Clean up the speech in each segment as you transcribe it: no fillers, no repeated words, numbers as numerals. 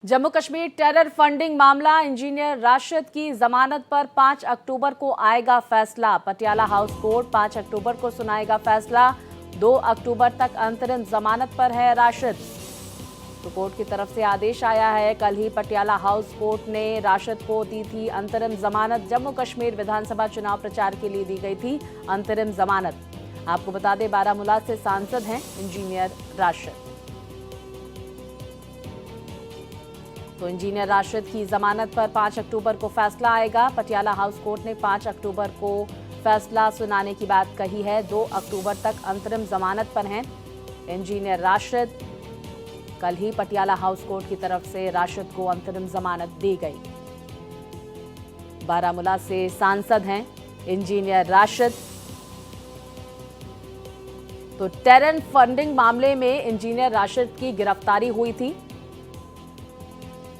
Jammu Kashmir terror funding मामला, engineer Rashid की जमानत पर 5 अक्टूबर को आएगा फैसला। पटियाला हाउस कोर्ट 5 अक्टूबर को सुनाएगा फैसला। 2 अक्टूबर तक अंतरिम जमानत पर है राशिद। तो कोर्ट की तरफ से आदेश आया है। कल ही पटियाला हाउस कोर्ट ने राशिद को दी थी अंतरिम जमानत। जम्मू कश्मीर विधानसभा चुनाव प्रचार के लिए दी गई थी अंतरिम जमानत। आपको बता दें, बारामूला से सांसद हैं इंजीनियर राशिद। तो इंजीनियर राशिद की जमानत पर 5 अक्टूबर को फैसला आएगा। पटियाला हाउस कोर्ट ने 5 अक्टूबर को फैसला सुनाने की बात कही है। 2 अक्टूबर तक अंतरिम जमानत पर हैं इंजीनियर राशिद। कल ही पटियाला हाउस कोर्ट की तरफ से राशिद को अंतरिम जमानत दी गई। बारामूला से सांसद हैं इंजीनियर राशिद। तो टेरर फंडिंग मामले में इंजीनियर राशिद की गिरफ्तारी हुई थी।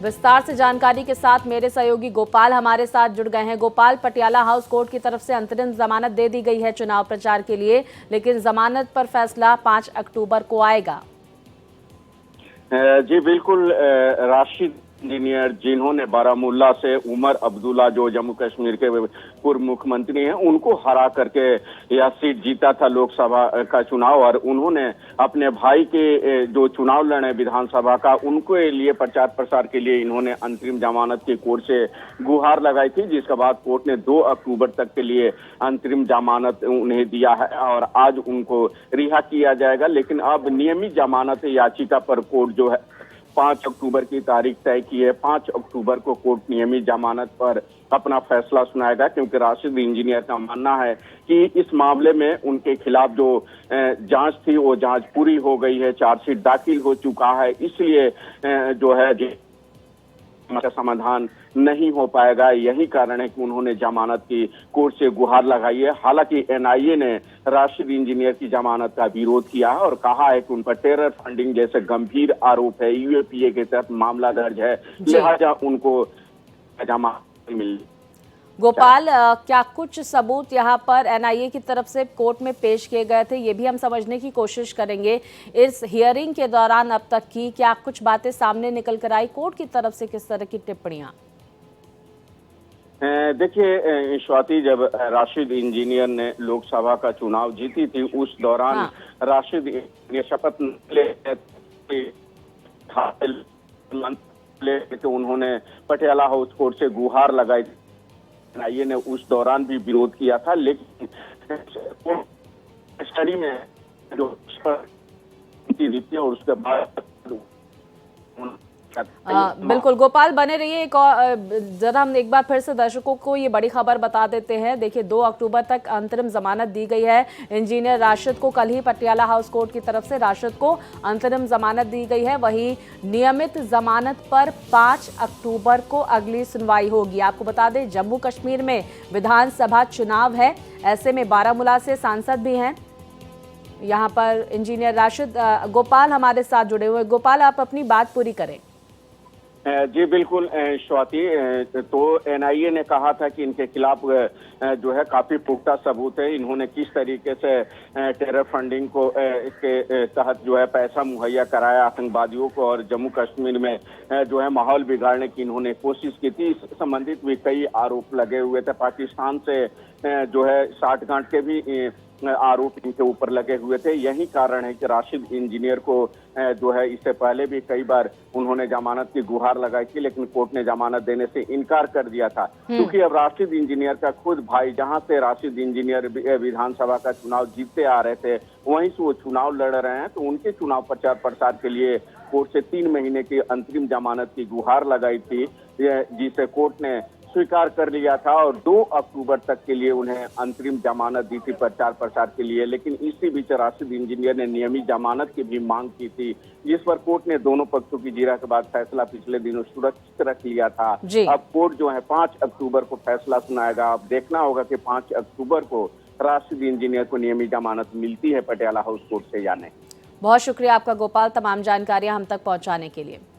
विस्तार से जानकारी के साथ मेरे सहयोगी गोपाल हमारे साथ जुड़ गए हैं। गोपाल, पटियाला हाउस कोर्ट की तरफ से अंतरिम जमानत दे दी गई है चुनाव प्रचार के लिए, लेकिन जमानत पर फैसला 5 अक्टूबर को आएगा। जी बिल्कुल, राशिद इंजीनियर जिन्होंने बारामूला से उमर अब्दुल्ला जो जम्मू कश्मीर के पूर्व मुख्यमंत्री हैं, उनको हरा करके यह सीट जीता था लोकसभा का चुनाव, और उन्होंने अपने भाई के जो चुनाव लड़े विधानसभा का, उनके लिए प्रचार प्रसार के लिए इन्होंने अंतरिम जमानत की कोर्ट से गुहार लगाई थी, जिसके बाद कोर्ट ने 2 अक्टूबर तक के लिए अंतरिम जमानत उन्हें दिया है और आज उनको रिहा किया जाएगा। लेकिन अब नियमित जमानत याचिका पर कोर्ट जो है 5 अक्टूबर की तारीख तय की है। 5 अक्टूबर को कोर्ट नियमित जमानत पर अपना फैसला सुनाएगा, क्योंकि राशिद इंजीनियर का मानना है कि इस मामले में उनके खिलाफ जो जांच थी वो जांच पूरी हो गई है, चार्जशीट दाखिल हो चुका है, इसलिए जो है का समाधान नहीं हो पाएगा। यही कारण है कि उन्होंने जमानत की कोर्ट से गुहार लगाई है। हालांकि एनआईए ने राशिद इंजीनियर की जमानत का विरोध किया है और कहा है कि उन पर टेरर फंडिंग जैसे गंभीर आरोप है, यूएपीए के तहत मामला दर्ज है, लिहाजा उनको जमानत मिल। गोपाल, क्या कुछ सबूत यहां पर एनआईए की तरफ से कोर्ट में पेश किए गए थे, ये भी हम समझने की कोशिश करेंगे। इस हियरिंग के दौरान अब तक की क्या कुछ बातें सामने निकल कर आई, कोर्ट की तरफ से किस तरह की टिप्पणियां? देखिए स्वाति, जब राशिद इंजीनियर ने लोकसभा का चुनाव जीती थी, उस दौरान राशिद ने शपथ ले तो उन्होंने पटियाला हाउस कोर्ट से गुहार लगाई। एनआईए ने उस दौरान भी विरोध किया था, लेकिन स्टडी में जो दी और उसके बाद बिल्कुल गोपाल, बने रहिए। जरा हम एक बार फिर से दर्शकों को ये बड़ी खबर बता देते हैं। देखिए, 2 अक्टूबर तक अंतरिम जमानत दी गई है इंजीनियर राशिद को। कल ही पटियाला हाउस कोर्ट की तरफ से राशिद को अंतरिम जमानत दी गई है। वहीं नियमित जमानत पर 5 अक्टूबर को अगली सुनवाई होगी। आपको बता दें, जम्मू कश्मीर में विधानसभा चुनाव है, ऐसे में बारामूला से सांसद भी हैं यहाँ पर इंजीनियर राशिद। गोपाल हमारे साथ जुड़े हुए। गोपाल, आप अपनी बात पूरी करें। जी बिल्कुल स्वाति, तो एनआईए ने कहा था कि इनके खिलाफ जो है काफी पुख्ता सबूत है। इन्होंने किस तरीके से टेरर फंडिंग को इसके तहत जो है पैसा मुहैया कराया आतंकवादियों को, और जम्मू कश्मीर में जो है माहौल बिगाड़ने की इन्होंने कोशिश की थी। इस संबंधित भी कई आरोप लगे हुए थे। पाकिस्तान से जो है साठगांठ के भी आरोप इनके ऊपर लगे हुए थे। यही कारण है कि राशिद इंजीनियर को जो है इससे पहले भी कई बार उन्होंने जमानत की गुहार लगाई थी, लेकिन कोर्ट ने जमानत देने से इनकार कर दिया था, क्योंकि अब राशिद इंजीनियर का खुद भाई, जहां से राशिद इंजीनियर विधानसभा का चुनाव जीतते आ रहे थे, वहीं से वो चुनाव लड़ रहे हैं, तो उनके चुनाव प्रचार प्रसार के लिए कोर्ट से 3 महीने की अंतरिम जमानत की गुहार लगाई थी, जिसे कोर्ट ने स्वीकार कर लिया था और 2 अक्टूबर तक के लिए उन्हें अंतरिम जमानत दी थी प्रचार प्रसार के लिए। लेकिन इसी बीच राशिद इंजीनियर ने नियमित जमानत की भी मांग की थी, जिस पर कोर्ट ने दोनों पक्षों की जीरा के बाद फैसला पिछले दिनों सुरक्षित रख लिया था। अब कोर्ट जो है 5 अक्टूबर को फैसला सुनाएगा। अब देखना होगा कि 5 अक्टूबर को राशिद इंजीनियर को नियमित जमानत मिलती है पटियाला हाउस कोर्ट से या नहीं। बहुत शुक्रिया आपका गोपाल, तमाम जानकारियां हम तक पहुंचाने के लिए।